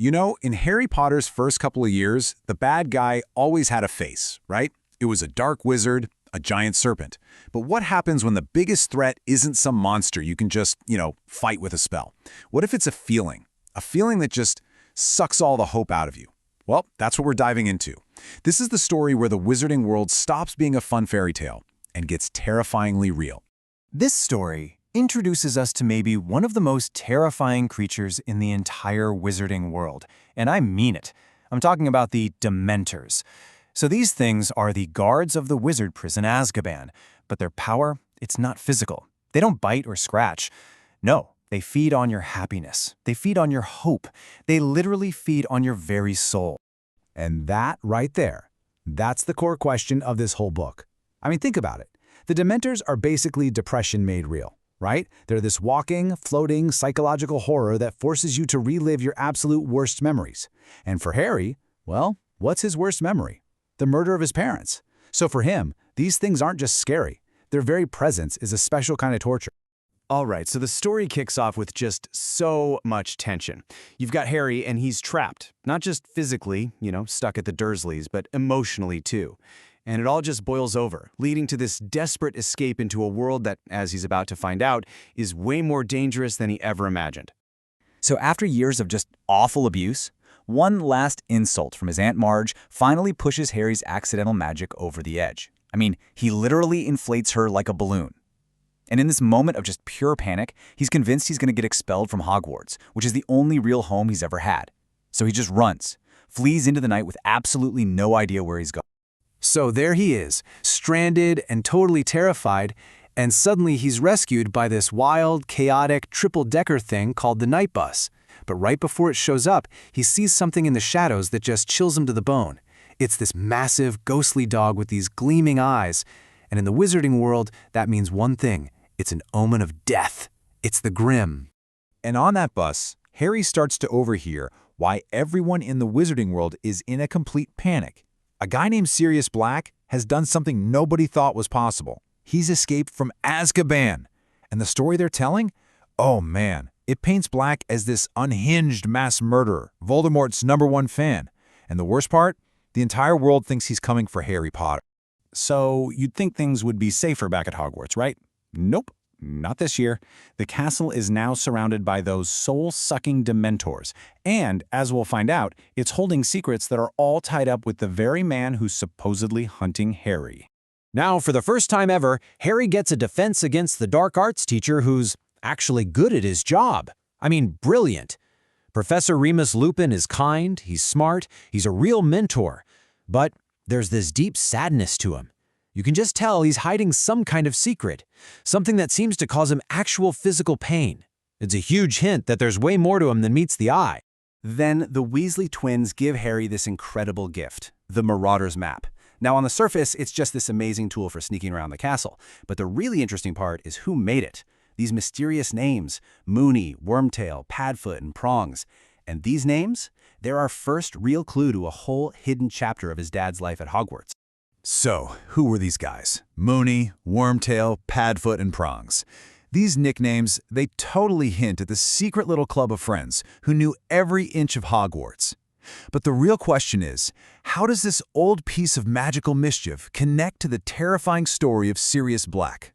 You know, in Harry Potter's first couple of years, the bad guy always had a face, right? It was a dark wizard, a giant serpent. But what happens when the biggest threat isn't some monster you can just, fight with a spell? What if it's a feeling? A feeling that just sucks all the hope out of you? Well, that's what we're diving into. This is the story where the wizarding world stops being a fun fairy tale and gets terrifyingly real. This story introduces us to maybe one of the most terrifying creatures in the entire wizarding world. And I mean it. I'm talking about the Dementors. So these things are the guards of the wizard prison Azkaban, but their power, it's not physical. They don't bite or scratch. No, they feed on your happiness. They feed on your hope. They literally feed on your very soul. And that right there, that's the core question of this whole book. I mean, think about it. The Dementors are basically depression made real, right? They're this walking, floating, psychological horror that forces you to relive your absolute worst memories. And for Harry, well, what's his worst memory? The murder of his parents. So for him, these things aren't just scary. Their very presence is a special kind of torture. All right, so the story kicks off with just so much tension. You've got Harry, and he's trapped, not just physically, stuck at the Dursleys, but emotionally too. And it all just boils over, leading to this desperate escape into a world that, as he's about to find out, is way more dangerous than he ever imagined. So after years of just awful abuse, one last insult from his Aunt Marge finally pushes Harry's accidental magic over the edge. I mean, he literally inflates her like a balloon. And in this moment of just pure panic, he's convinced he's going to get expelled from Hogwarts, which is the only real home he's ever had. So he just runs, flees into the night with absolutely no idea where he's going. So there he is, stranded and totally terrified, and suddenly he's rescued by this wild, chaotic, triple-decker thing called the Night Bus. But right before it shows up, he sees something in the shadows that just chills him to the bone. It's this massive, ghostly dog with these gleaming eyes. And in the wizarding world, that means one thing. It's an omen of death. It's the Grim. And on that bus, Harry starts to overhear why everyone in the wizarding world is in a complete panic. A guy named Sirius Black has done something nobody thought was possible. He's escaped from Azkaban. And the story they're telling? Oh man, it paints Black as this unhinged mass murderer, Voldemort's #1 fan. And the worst part? The entire world thinks he's coming for Harry Potter. So you'd think things would be safer back at Hogwarts, right? Nope, not this year. The castle is now surrounded by those soul-sucking Dementors. And, as we'll find out, it's holding secrets that are all tied up with the very man who's supposedly hunting Harry. Now, for the first time ever, Harry gets a defense against the dark arts teacher who's actually good at his job. I mean, brilliant. Professor Remus Lupin is kind, he's smart, he's a real mentor. But there's this deep sadness to him. You can just tell he's hiding some kind of secret, something that seems to cause him actual physical pain. It's a huge hint that there's way more to him than meets the eye. Then the Weasley twins give Harry this incredible gift, the Marauder's map. Now, on the surface, it's just this amazing tool for sneaking around the castle. But the really interesting part is who made it. These mysterious names, Moony, Wormtail, Padfoot, and Prongs. And these names, they're our first real clue to a whole hidden chapter of his dad's life at Hogwarts. So, who were these guys? Moony, Wormtail, Padfoot, and Prongs. These nicknames, they totally hint at the secret little club of friends who knew every inch of Hogwarts. But the real question is, how does this old piece of magical mischief connect to the terrifying story of Sirius Black?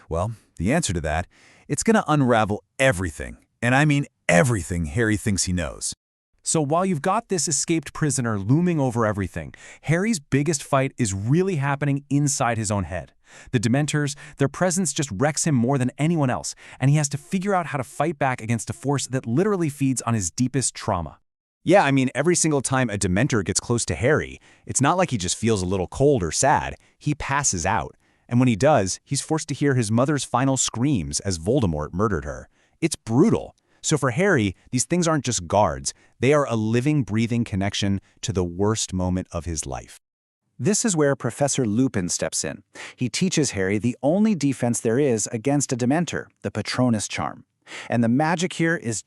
Well, the answer to that, it's going to unravel everything, and I mean everything Harry thinks he knows. So while you've got this escaped prisoner looming over everything, Harry's biggest fight is really happening inside his own head. The Dementors, their presence just wrecks him more than anyone else, and he has to figure out how to fight back against a force that literally feeds on his deepest trauma. Yeah, I mean, every single time a Dementor gets close to Harry, it's not like he just feels a little cold or sad. He passes out. And when he does, he's forced to hear his mother's final screams as Voldemort murdered her. It's brutal. So for Harry, these things aren't just guards. They are a living, breathing connection to the worst moment of his life. This is where Professor Lupin steps in. He teaches Harry the only defense there is against a Dementor, the Patronus charm. And the magic here is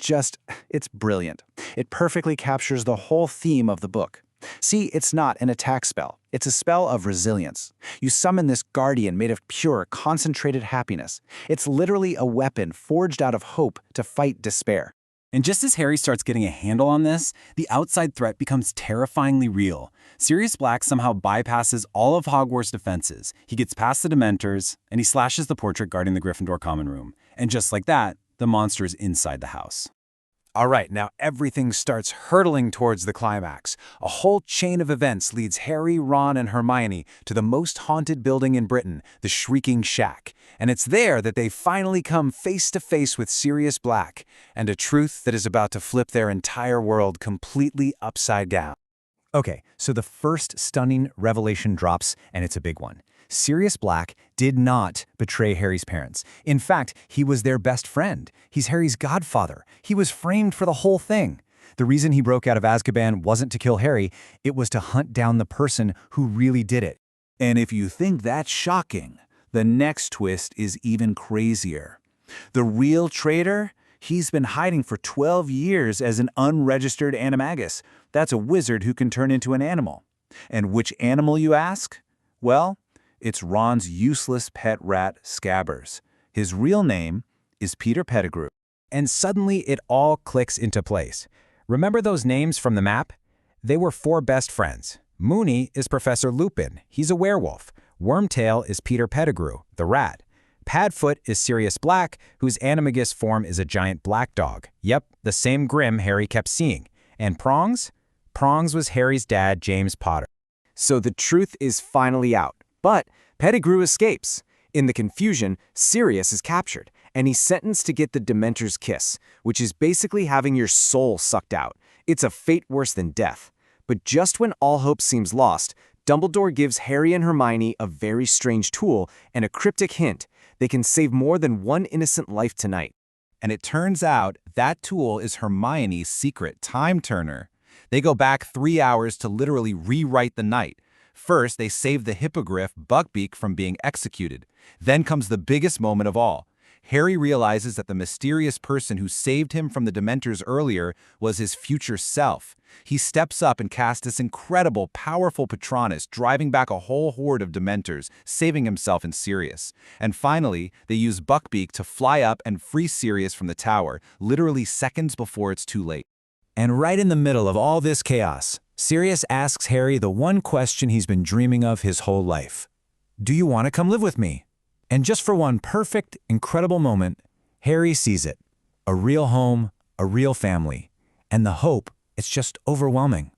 it's brilliant. It perfectly captures the whole theme of the book. See, it's not an attack spell. It's a spell of resilience. You summon this guardian made of pure, concentrated happiness. It's literally a weapon forged out of hope to fight despair. And just as Harry starts getting a handle on this, the outside threat becomes terrifyingly real. Sirius Black somehow bypasses all of Hogwarts' defenses. He gets past the Dementors, and he slashes the portrait guarding the Gryffindor common room. And just like that, the monster is inside the house. All right, now everything starts hurtling towards the climax. A whole chain of events leads Harry, Ron, and Hermione to the most haunted building in Britain, the Shrieking Shack. And it's there that they finally come face to face with Sirius Black, and a truth that is about to flip their entire world completely upside down. Okay, so the first stunning revelation drops, and it's a big one. Sirius Black did not betray Harry's parents. In fact, he was their best friend. He's Harry's godfather. He was framed for the whole thing. The reason he broke out of Azkaban wasn't to kill Harry, it was to hunt down the person who really did it. And if you think that's shocking, the next twist is even crazier. The real traitor? He's been hiding for 12 years as an unregistered animagus. That's a wizard who can turn into an animal. And which animal, you ask? Well, it's Ron's useless pet rat, Scabbers. His real name is Peter Pettigrew. And suddenly it all clicks into place. Remember those names from the map? They were 4 best friends. Moony is Professor Lupin. He's a werewolf. Wormtail is Peter Pettigrew, the rat. Padfoot is Sirius Black, whose animagus form is a giant black dog. Yep, the same Grim Harry kept seeing. And Prongs? Prongs was Harry's dad, James Potter. So the truth is finally out. But Pettigrew escapes. In the confusion, Sirius is captured, and he's sentenced to get the Dementor's kiss, which is basically having your soul sucked out. It's a fate worse than death. But just when all hope seems lost, Dumbledore gives Harry and Hermione a very strange tool and a cryptic hint. They can save more than one innocent life tonight. And it turns out that tool is Hermione's secret time turner. They go back 3 hours to literally rewrite the night. First, they save the hippogriff, Buckbeak, from being executed. Then comes the biggest moment of all. Harry realizes that the mysterious person who saved him from the Dementors earlier was his future self. He steps up and casts this incredible, powerful Patronus, driving back a whole horde of Dementors, saving himself and Sirius. And finally, they use Buckbeak to fly up and free Sirius from the tower, literally seconds before it's too late. And right in the middle of all this chaos, Sirius asks Harry the one question he's been dreaming of his whole life. Do you want to come live with me? And just for one perfect, incredible moment, Harry sees it. A real home, a real family. And the hope, it's just overwhelming.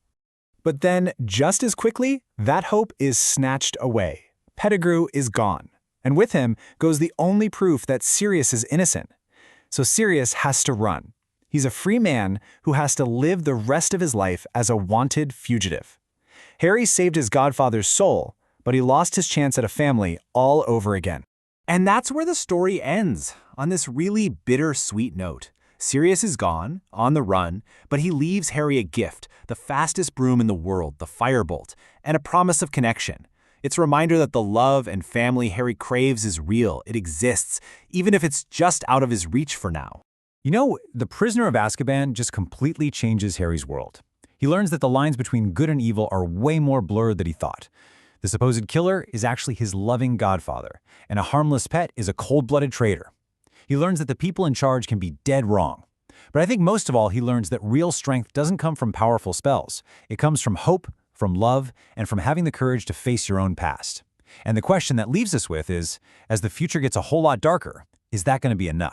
But then, just as quickly, that hope is snatched away. Pettigrew is gone. And with him goes the only proof that Sirius is innocent. So Sirius has to run. He's a free man who has to live the rest of his life as a wanted fugitive. Harry saved his godfather's soul, but he lost his chance at a family all over again. And that's where the story ends, on this really bittersweet note. Sirius is gone, on the run, but he leaves Harry a gift, the fastest broom in the world, the Firebolt, and a promise of connection. It's a reminder that the love and family Harry craves is real, it exists, even if it's just out of his reach for now. You know, the Prisoner of Azkaban just completely changes Harry's world. He learns that the lines between good and evil are way more blurred than he thought. The supposed killer is actually his loving godfather, and a harmless pet is a cold-blooded traitor. He learns that the people in charge can be dead wrong. But I think most of all, he learns that real strength doesn't come from powerful spells. It comes from hope, from love, and from having the courage to face your own past. And the question that leaves us with is, as the future gets a whole lot darker, is that going to be enough?